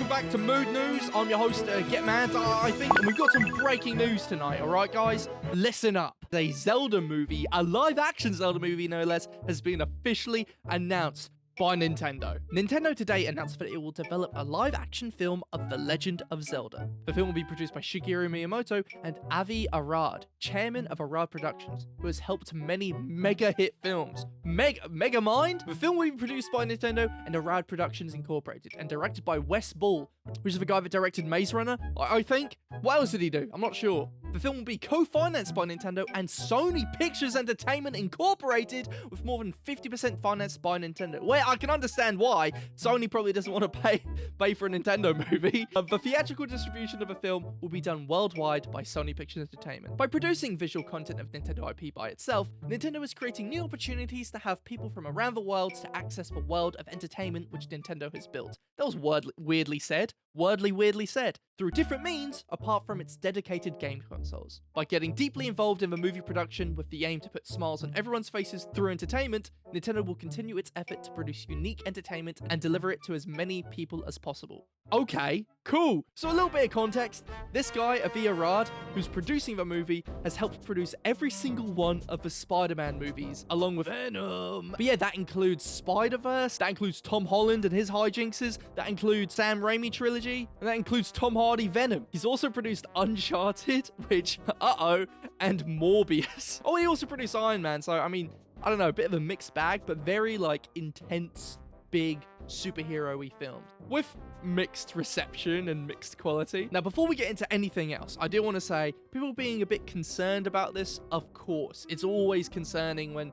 welcome back to Mood News. I'm your host, GetMadz, I think, and we've got some breaking news tonight, alright guys? Listen up. A Zelda movie, a live-action Zelda movie no less, has been officially announced by Nintendo. Nintendo today announced that it will develop a live-action film of The Legend of Zelda. The film will be produced by Shigeru Miyamoto and Avi Arad, chairman of Arad Productions, who has helped many mega-hit films. Megamind? The film will be produced by Nintendo and Arad Productions Incorporated, and directed by Wes Ball, which is the guy that directed Maze Runner, I think. What else did he do? I'm not sure. The film will be co-financed by Nintendo and Sony Pictures Entertainment Incorporated, with more than 50% financed by Nintendo. Well, I can understand why. Sony probably doesn't want to pay for a Nintendo movie. The theatrical distribution of the film will be done worldwide by Sony Pictures Entertainment. By producing visual content of Nintendo IP by itself, Nintendo is creating new opportunities to have people from around the world to access the world of entertainment which Nintendo has built. That was weirdly said. Weirdly said. Through different means, apart from its dedicated game consoles. By getting deeply involved in the movie production with the aim to put smiles on everyone's faces through entertainment, Nintendo will continue its effort to produce unique entertainment and deliver it to as many people as possible. Okay, cool. So a little bit of context. This guy, Avi Arad, who's producing the movie, has helped produce every single one of the Spider-Man movies, along with Venom. But yeah, that includes Spider-Verse, that includes Tom Holland and his hijinkses, that includes Sam Raimi trilogy, and that includes Tom Hardy Venom. He's also produced Uncharted, which, and Morbius. Oh, he also produced Iron Man, so I mean, I don't know, a bit of a mixed bag, but very intense, big, superhero-y films with mixed reception and mixed quality. Now, before we get into anything else, I do want to say, people being a bit concerned about this, of course. It's always concerning when,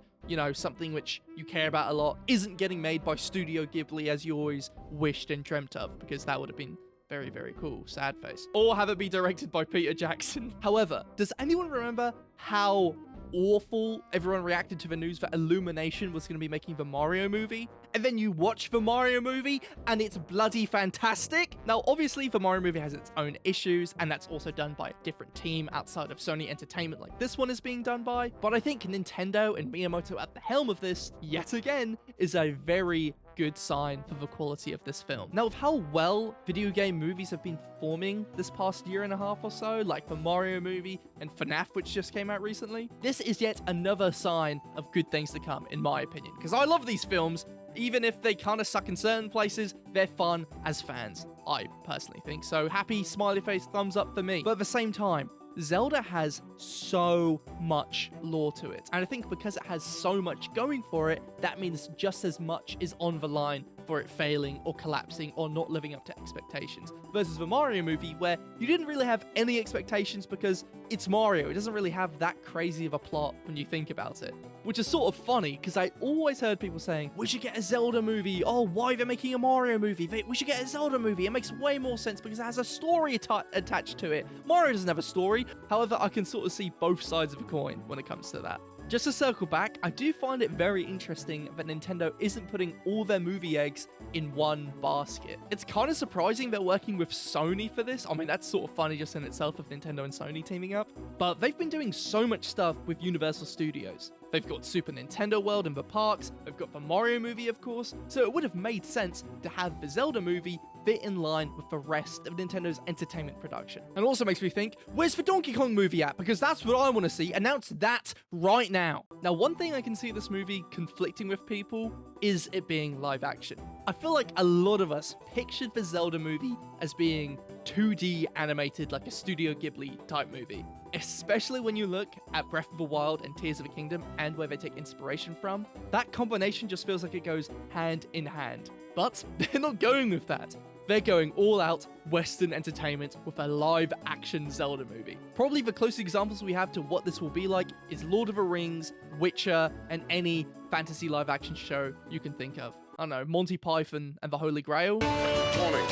something which you care about a lot isn't getting made by Studio Ghibli as you always wished and dreamt of, because that would have been very, very cool. Sad face. Or have it be directed by Peter Jackson. However, does anyone remember how awful everyone reacted to the news that Illumination was going to be making the Mario movie? And then you watch the Mario movie and it's bloody fantastic. Now, obviously, the Mario movie has its own issues, and that's also done by a different team outside of Sony Entertainment like this one is being done by. But I think Nintendo and Miyamoto at the helm of this, yet again, is a very good sign for the quality of this film. Now, with how well video game movies have been performing this past year and a half or so, like the Mario movie and FNAF, which just came out recently, this is yet another sign of good things to come, in my opinion. Because I love these films. Even if they kind of suck in certain places, they're fun as fans, I personally think. So happy, smiley face, thumbs up for me. But at the same time, Zelda has so much lore to it. And I think because it has so much going for it, that means just as much is on the line for it failing or collapsing or not living up to expectations. Versus the Mario movie, where you didn't really have any expectations because it's Mario. It doesn't really have that crazy of a plot when you think about it. Which is sort of funny, because I always heard people saying, we should get a Zelda movie. Oh, why they're making a Mario movie? We should get a Zelda movie. It makes way more sense because it has a story attached to it. Mario doesn't have a story. However, I can sort of see both sides of the coin when it comes to that. Just to circle back, I do find it very interesting that Nintendo isn't putting all their movie eggs in one basket. It's kind of surprising they're working with Sony for this. I mean, that's sort of funny just in itself of Nintendo and Sony teaming up. But they've been doing so much stuff with Universal Studios. They've got Super Nintendo World in the parks, they've got the Mario movie, of course, so it would have made sense to have the Zelda movie fit in line with the rest of Nintendo's entertainment production. And also makes me think, where's the Donkey Kong movie at? Because that's what I want to see. Announce that right now. Now, one thing I can see this movie conflicting with people is it being live action. I feel like a lot of us pictured the Zelda movie as being 2D animated, like a Studio Ghibli type movie. Especially when you look at Breath of the Wild and Tears of the Kingdom and where they take inspiration from. That combination just feels like it goes hand in hand. But they're not going with that. They're going all out Western entertainment with a live action Zelda movie. Probably the closest examples we have to what this will be like is Lord of the Rings, Witcher, and any fantasy live action show you can think of. I don't know, Monty Python and the Holy Grail. Warning.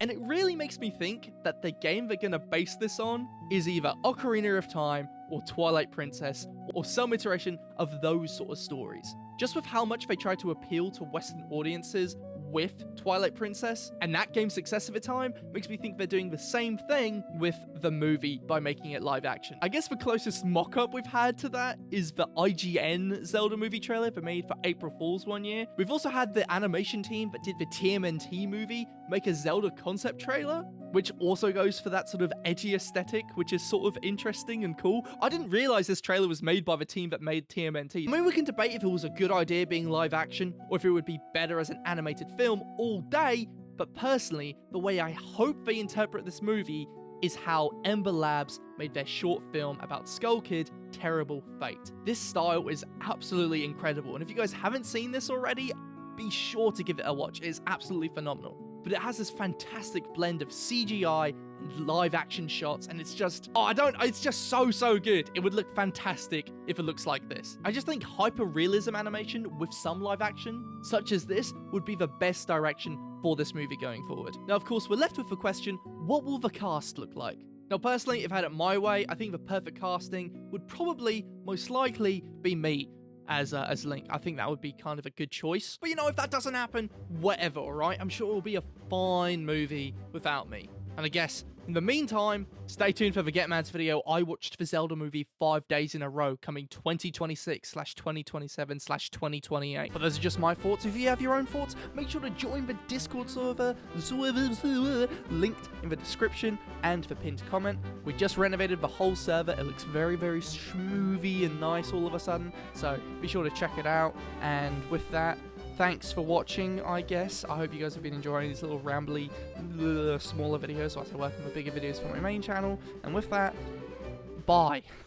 And it really makes me think that the game they're gonna base this on is either Ocarina of Time or Twilight Princess or some iteration of those sort of stories. Just with how much they try to appeal to Western audiences with Twilight Princess, and that game's success at the time makes me think they're doing the same thing with the movie by making it live action. I guess the closest mock-up we've had to that is the IGN Zelda movie trailer they made for April Fool's one year. We've also had the animation team that did the TMNT movie make a Zelda concept trailer, which also goes for that sort of edgy aesthetic, which is sort of interesting and cool. I didn't realize this trailer was made by the team that made TMNT. I mean, we can debate if it was a good idea being live action, or if it would be better as an animated film all day, but personally, the way I hope they interpret this movie is how Ember Labs made their short film about Skull Kid, Terrible Fate. This style is absolutely incredible, and if you guys haven't seen this already, be sure to give it a watch. It is absolutely phenomenal. But it has this fantastic blend of CGI and live action shots, and it's just, it's just so good. It would look fantastic if it looks like this. I just think hyper-realism animation with some live action, such as this, would be the best direction for this movie going forward. Now, of course, we're left with the question, what will the cast look like? Now, personally, if I had it my way, I think the perfect casting would probably, most likely, be me as Link. I think that would be kind of a good choice. But you know, if that doesn't happen, whatever, alright? I'm sure it will be a fine movie without me. And I guess, in the meantime, stay tuned for the GetMadz video. I watched the Zelda movie 5 days in a row, coming 2026/2027/2028. But those are just my thoughts. If you have your own thoughts, make sure to join the Discord server, linked in the description and the pinned comment. We just renovated the whole server. It looks very, very smoothie and nice all of a sudden. So be sure to check it out. And with that, thanks for watching, I guess. I hope you guys have been enjoying these little rambly, smaller videos whilst I work on the bigger videos for my main channel. And with that, bye.